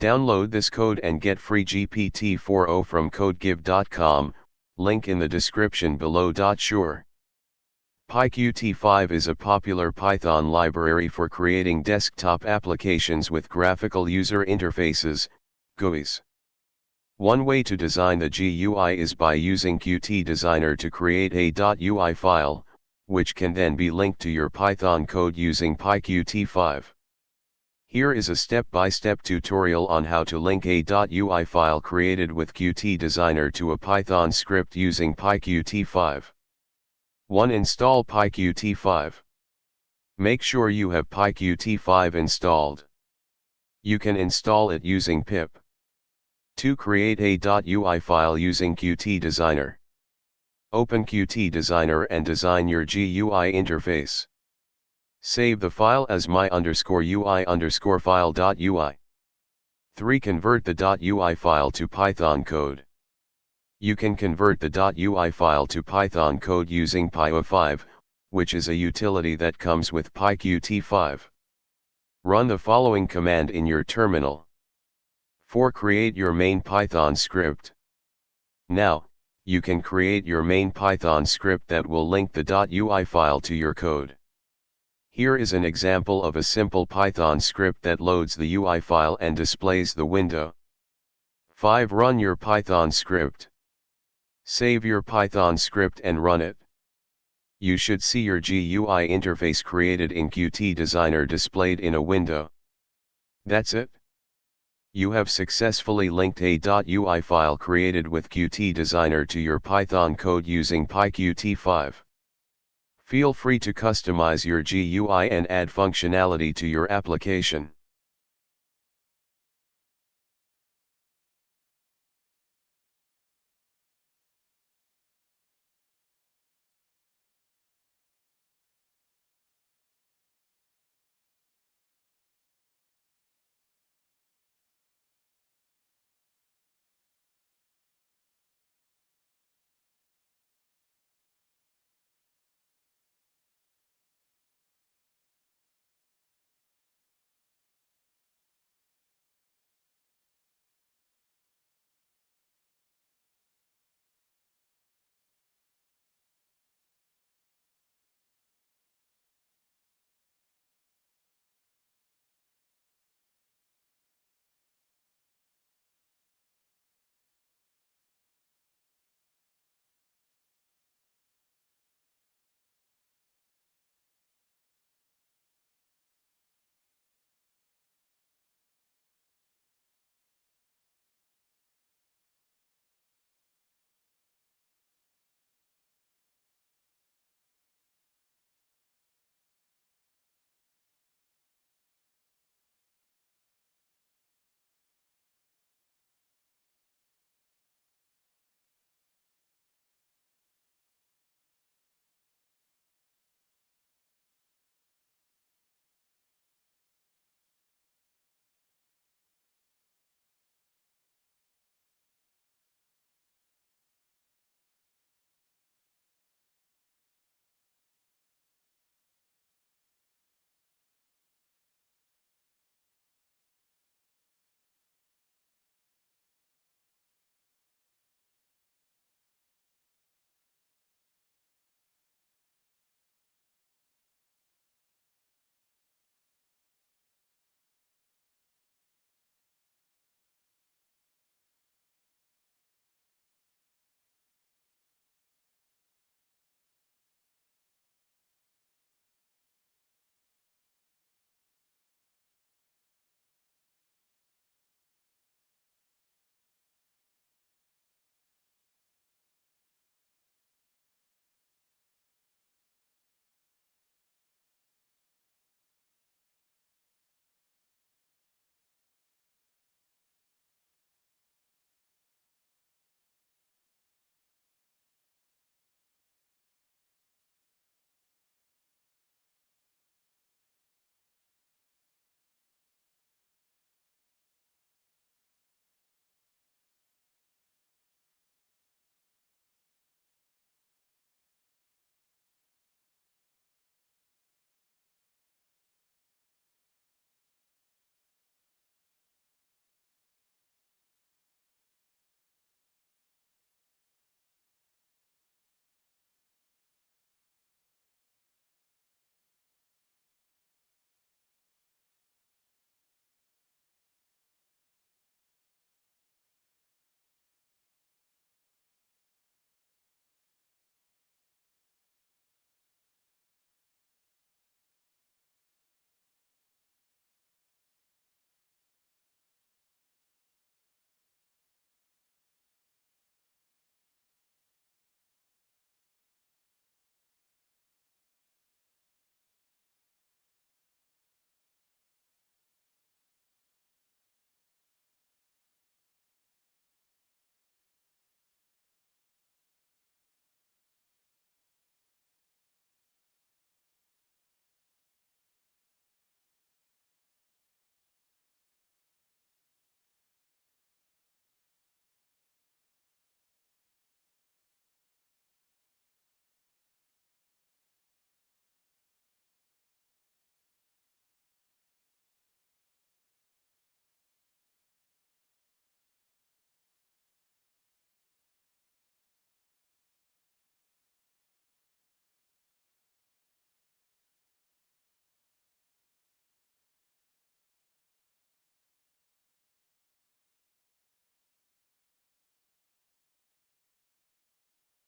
Download this code and get free GPT-4o from codegive.com, link in the description below. Sure. pyqt5 is a popular Python library for creating desktop applications with graphical user interfaces, GUIs. One way to design the GUI is by using Qt Designer to create a .ui file, which can then be linked to your Python code using pyqt5. Here is a step-by-step tutorial on how to link a .ui file created with Qt Designer to a Python script using pyqt5. 1. Install pyqt5. Make sure you have pyqt5 installed. You can install it using pip. 2. Create a .ui file using Qt Designer. Open Qt Designer and design your GUI interface. Save the file as my_ui_file.ui. 3. Convert the .ui file to Python code. You can convert the .ui file to Python code using pyqt5, which is a utility that comes with pyqt5. Run the following command in your terminal. 4. Create your main Python script. Now, you can create your main Python script that will link the .ui file to your code. Here is an example of a simple Python script that loads the UI file and displays the window. 5. Run your Python script. Save your Python script and run it. You should see your GUI interface created in Qt Designer displayed in a window. That's it. You have successfully linked a .ui file created with Qt Designer to your Python code using pyqt5. Feel free to customize your GUI and add functionality to your application.